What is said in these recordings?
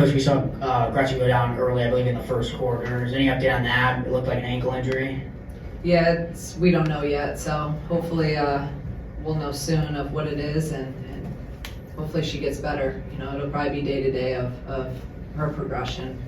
Coach, we saw Gretchen go down early, I believe, in the first quarter. Is there any update on that? It looked like an ankle injury. Yeah, we don't know yet, so hopefully we'll know soon of what it is, and hopefully she gets better. It'll probably be day to day of her progression.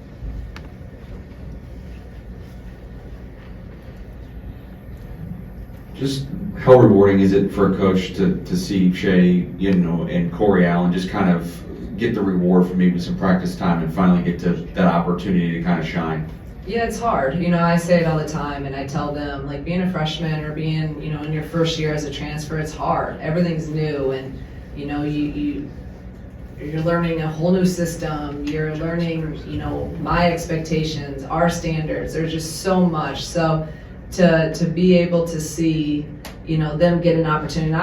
Just how rewarding is it for a coach to see Shay, and Corey Allen just kind of get the reward from maybe some practice time and finally get to that opportunity to kind of shine? Yeah, it's hard. I say it all the time, and I tell them, like, being a freshman or being, in your first year as a transfer, it's hard. Everything's new, and, you're learning a whole new system. You're learning, my expectations, our standards. There's just so much. So to be able to see, them get an opportunity. And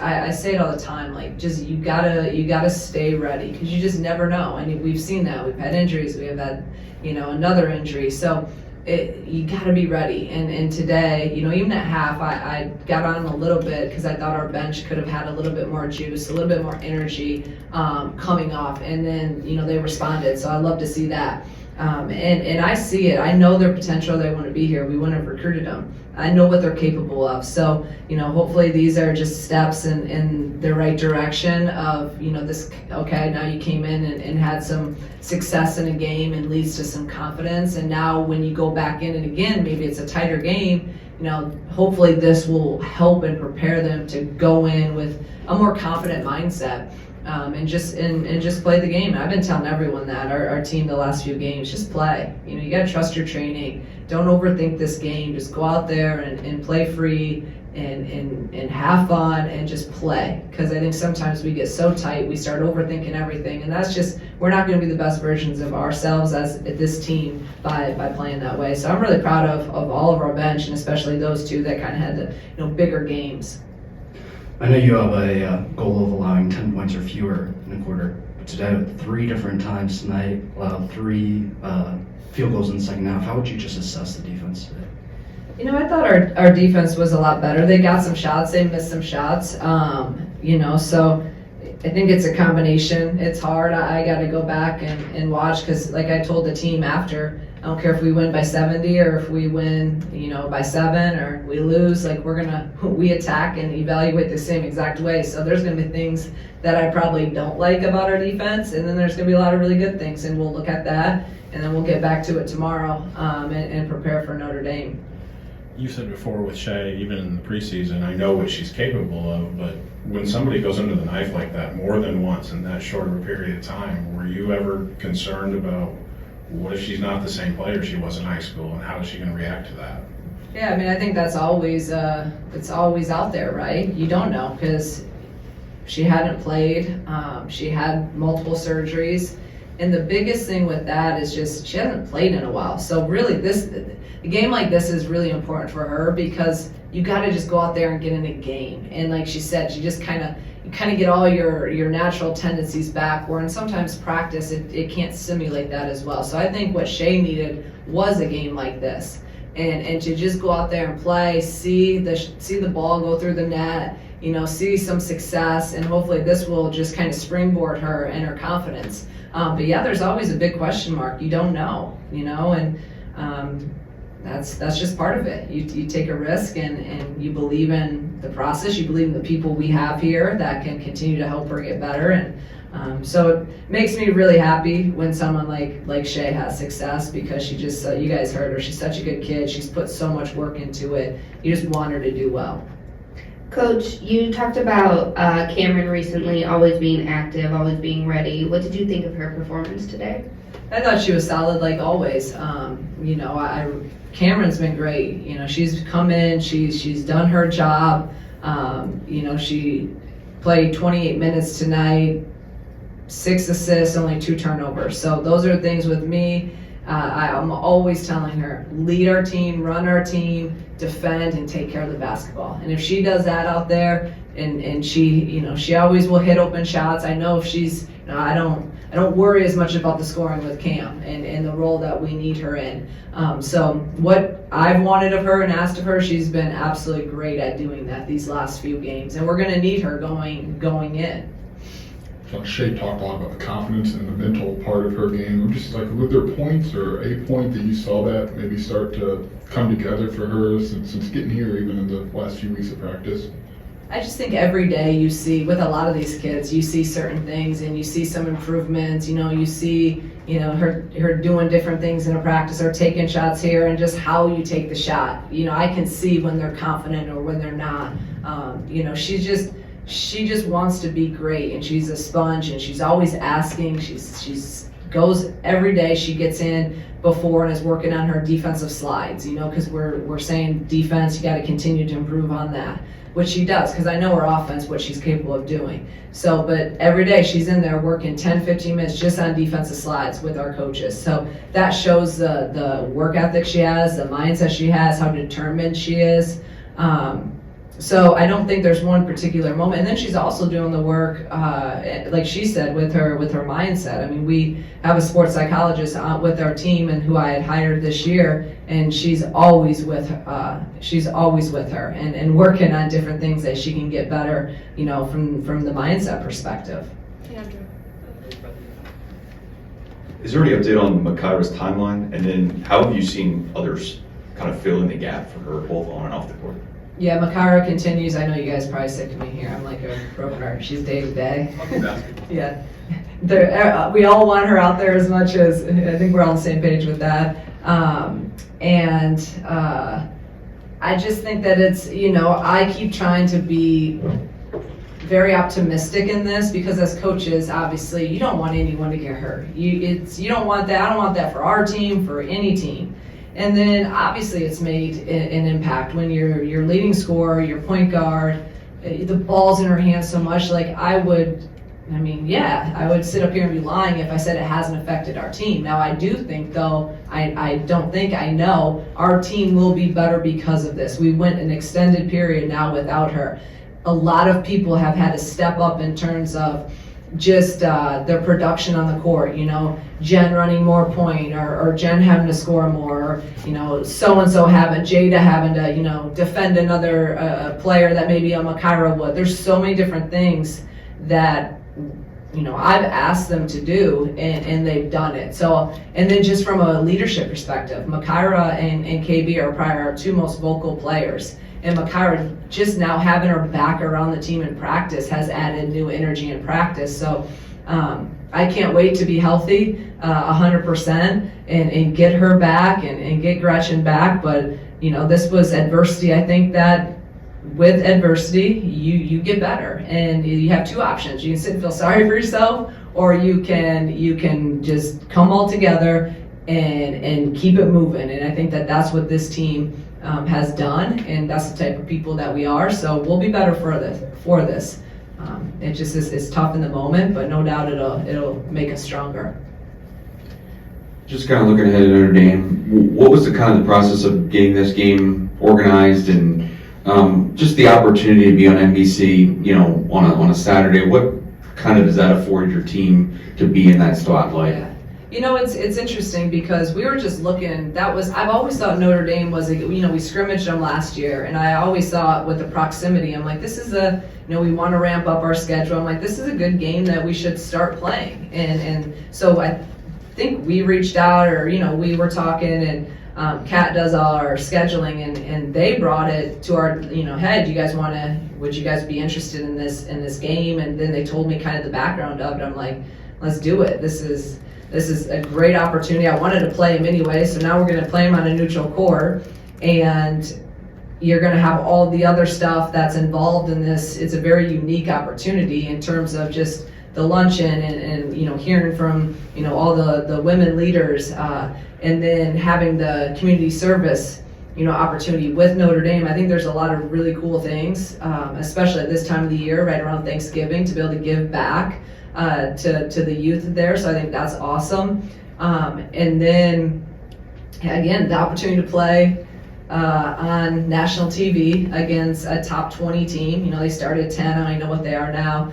I say it all the time, like, just you gotta stay ready, because you just never know. And we've seen that. We've had injuries. We have had, another injury. So you gotta be ready. And today, even at half, I got on a little bit because I thought our bench could have had a little bit more juice, a little bit more energy coming off. And then, they responded. So I love to see that. And I see it. I know their potential. They want to be here. We wouldn't have recruited them. I know what they're capable of. So, hopefully these are just steps in the right direction of, this, okay, now you came in and had some success in a game and leads to some confidence. And now when you go back in and again, maybe it's a tighter game, hopefully this will help and prepare them to go in with a more confident mindset. And just play the game. I've been telling everyone that, our team the last few games, just play. You got to trust your training. Don't overthink this game. Just go out there and play free and have fun and just play. Because I think sometimes we get so tight, we start overthinking everything, and that's just, we're not going to be the best versions of ourselves as this team by playing that way. So I'm really proud of all of our bench, and especially those two that kind of had the bigger games. I know you have a goal of allowing 10 points or fewer in a quarter, but today, 3 different times tonight, allowed 3 field goals in the second half. How would you just assess the defense today? I thought our defense was a lot better. They got some shots, they missed some shots, so I think it's a combination. It's hard. I got to go back and watch, because like I told the team after, I don't care if we win by 70 or if we win, by 7 or we lose, like we attack and evaluate the same exact way. So there's going to be things that I probably don't like about our defense, and then there's going to be a lot of really good things, and we'll look at that, and then we'll get back to it tomorrow and prepare for Notre Dame. You said before with Shay, even in the preseason, I know what she's capable of, but when somebody goes under the knife like that more than once in that short of a period of time, were you ever concerned about what if she's not the same player she was in high school, and how is she going to react to that? Yeah, I think that's always it's always out there, right? You don't know, because she hadn't played, she had multiple surgeries, and the biggest thing with that is just she hasn't played in a while. So really, a game like this is really important for her, because you got to just go out there and get in a game. And like she said, you just kind of get all your natural tendencies back, where in sometimes practice it can't simulate that as well. So I think what Shay needed was a game like this, and to just go out there and play, see the ball go through the net, see some success, and hopefully this will just kind of springboard her and her confidence. But yeah, there's always a big question mark. You don't know, and that's just part of it. You take a risk, and you believe in the process. You believe in the people we have here that can continue to help her get better. And so it makes me really happy when someone like Shay has success, because she just, you guys heard her, she's such a good kid. She's put so much work into it. You just want her to do well. Coach, you talked about Cameron recently always being active, always being ready. What did you think of her performance today? I thought she was solid, like always. Cameron's been great. She's come in, she's done her job. She played 28 minutes tonight, 6 assists, only 2 turnovers. So those are things with me. I'm always telling her, lead our team, run our team, defend, and take care of the basketball. And if she does that out there, and she always will hit open shots. I know if she's, I don't worry as much about the scoring with Cam and the role that we need her in. So what I've wanted of her and asked of her, she's been absolutely great at doing that these last few games, and we're going to need her going in. Shay talked a lot about the confidence and the mental part of her game. I'm just like, were there points or a point that you saw that maybe start to come together for her since getting here, even in the last few weeks of practice? I just think every day you see, with a lot of these kids, you see certain things and you see some improvements. You see, her doing different things in a practice or taking shots here, and just how you take the shot. I can see when they're confident or when they're not. She just wants to be great, and she's a sponge, and she's always asking. She's goes every day. She gets in before and is working on her defensive slides. Because we're saying defense, you got to continue to improve on that, which she does, because I know her offense, what she's capable of doing. So, but every day she's in there working 10, 15 minutes just on defensive slides with our coaches. So that shows the work ethic she has, the mindset she has, how determined she is. So I don't think there's one particular moment. And then she's also doing the work, like she said, with her mindset. I mean, we have a sports psychologist with our team, and who I had hired this year, and she's always with her. And working on different things that she can get better, from the mindset perspective. Is there any update on Makaira's timeline? And then how have you seen others kind of fill in the gap for her, both on and off the court? Yeah, Makaira continues. I know you guys are probably sick of me here. I'm like a broken heart. She's day to day. Yeah. We all want her out there as much as, I think we're all on the same page with that. I just think that it's, I keep trying to be very optimistic in this, because as coaches, obviously, you don't want anyone to get hurt. You don't want that. I don't want that for our team, for any team. And then obviously it's made an impact when your leading scorer, your point guard, the ball's in her hands so much. Like I would sit up here and be lying if I said it hasn't affected our team. Now I do think, though, I know our team will be better because of this. We went an extended period now without her. A lot of people have had to step up in terms of just their production on the court, Jen running more point, or Jen having to score more, or, so-and-so Jada having to, defend another player that maybe a Makaira would. There's so many different things that, I've asked them to do, and they've done it. So, and then just from a leadership perspective, Makaira and KB are probably our two most vocal players. And Makaira, just now having her back around the team in practice, has added new energy in practice. So I can't wait to be healthy 100% and get her back and get Gretchen back. But, this was adversity. I think that with adversity, you get better. And you have two options. You can sit and feel sorry for yourself, or you can just come all together and keep it moving. And I think that that's what this team has done, and that's the type of people that we are. So we'll be better for this. It just is tough in the moment, but no doubt it'll make us stronger. Just kind of looking ahead at Notre Dame, what was the kind of the process of getting this game organized, and just the opportunity to be on NBC, on a Saturday? What kind of does that afford your team to be in that spotlight? Yeah. It's interesting, because we were just looking. I've always thought Notre Dame was we scrimmaged them last year, and I always saw it with the proximity. I'm like, this is we want to ramp up our schedule. I'm like, this is a good game that we should start playing. And so I think we reached out, or we were talking, and Kat does all our scheduling, and they brought it to our head. Would you guys be interested in this game? And then they told me kind of the background of it. I'm like, let's do it. This is a great opportunity. I wanted to play him anyway, so now we're going to play him on a neutral court, and you're going to have all the other stuff that's involved in this. It's a very unique opportunity in terms of just the luncheon and hearing from all the women leaders, and then having the community service opportunity with Notre Dame. I think there's a lot of really cool things, especially at this time of the year, right around Thanksgiving, to be able to give back to the youth there. So I think that's awesome. And then again, the opportunity to play on national TV against a top 20 team. They started at 10, and I know what they are now,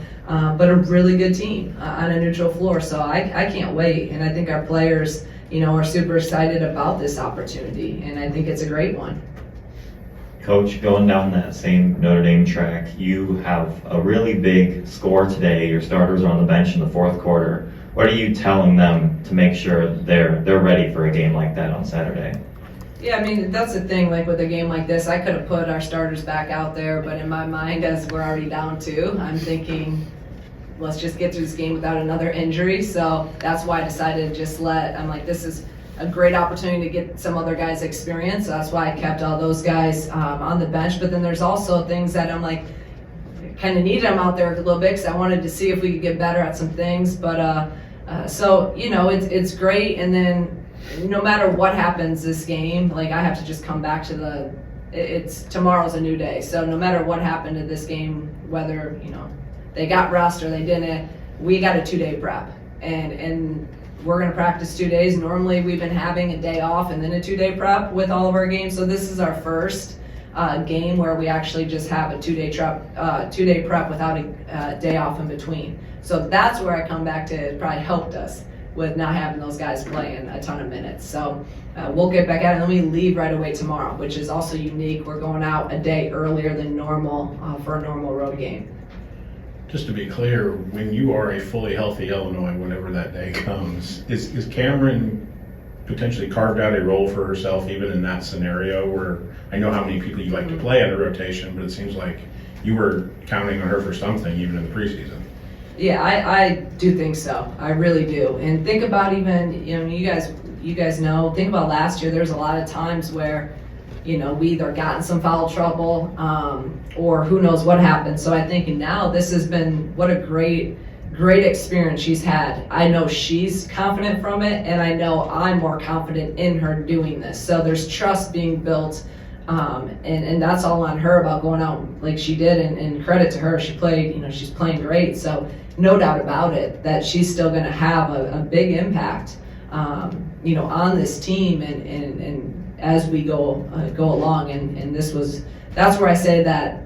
but a really good team on a neutral floor. So I can't wait, and I think our players are super excited about this opportunity, and I think it's a great one. Coach, going down that same Notre Dame track, you have a really big score today. Your starters are on the bench in the fourth quarter. What are you telling them to make sure they're ready for a game like that on Saturday? Yeah, I mean, that's the thing, like with a game like this, I could have put our starters back out there, but in my mind, as we're already down 2, I'm thinking, let's just get through this game without another injury. So that's why I decided to just I'm like, this is a great opportunity to get some other guys experience. So that's why I kept all those guys on the bench. But then there's also things that I'm like, kind of needed them out there a little bit because I wanted to see if we could get better at some things. But so, you know, it's great. And then no matter what happens this game, like I have to just come back to tomorrow's a new day. So no matter what happened in this game, whether, you know, they got rest or they didn't, we got a 2-day prep. And we're going to practice 2 days. Normally we've been having a day off and then a 2-day prep with all of our games. So this is our first game where we actually just have a 2-day prep without a day off in between. So that's where I come back to. It probably helped us with not having those guys playing a ton of minutes. So we'll get back at it, and then we leave right away tomorrow, which is also unique. We're going out a day earlier than normal for a normal road game. Just to be clear, when you are a fully healthy Illinois, whenever that day comes, is Cameron potentially carved out a role for herself even in that scenario where I know how many people you like to play in a rotation, but it seems like you were counting on her for something even in the preseason. Yeah, I do think so. I really do. And think about even, you know, you guys know, think about last year, there's a lot of times where, you know, we either got in some foul trouble or who knows what happened. So I think now this has been, what a great experience she's had. I know she's confident from it, and I know I'm more confident in her doing this. So there's trust being built, and that's all on her about going out like she did, and credit to her. She played, you know, she's playing great. So no doubt about it that she's still going to have a big impact, you know, on this team and as we go along. And that's where I say that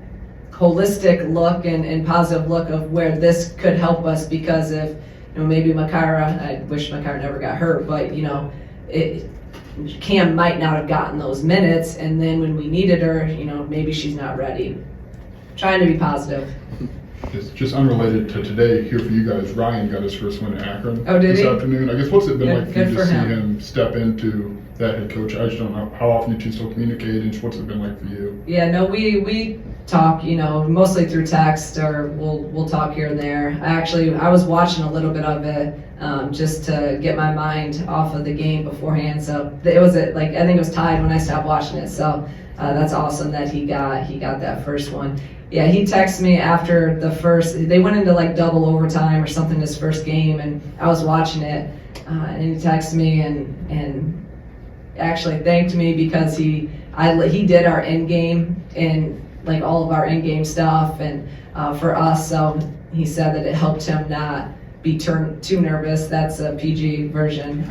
holistic look and positive look of where this could help us, because if, you know, maybe Makara, I wish Makara never got hurt, but, you know, Cam might not have gotten those minutes, and then when we needed her, you know, maybe she's not ready. Trying to be positive. It's just unrelated to today here for you guys. Ryan got his first win at Akron this he? afternoon. I guess what's it been like for you Good to for see him. him step into that head coach? I just don't know how often you two still communicate, and just what's it been like for you? Yeah, no, we talk, you know, mostly through text, or we'll talk here and there. I was watching a little bit of it just to get my mind off of the game beforehand. So it was I think it was tied when I stopped watching it. So that's awesome that he got that first one. Yeah, he texted me after the first. They went into like double overtime or something this first game, and I was watching it, and he texted me and actually thanked me because he did our end game and like all of our end game stuff and for us. So he said that it helped him not be too nervous. That's a PG version.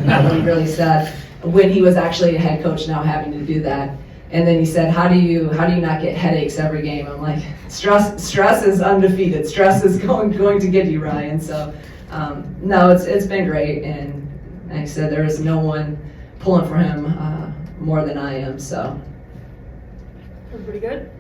Not what he really said when he was actually a head coach now having to do that. And then he said, how do you not get headaches every game? I'm like, stress is undefeated. Stress is going to get you, Ryan. So no, it's been great. And like I said, there is no one pulling for him more than I am. So Pretty good.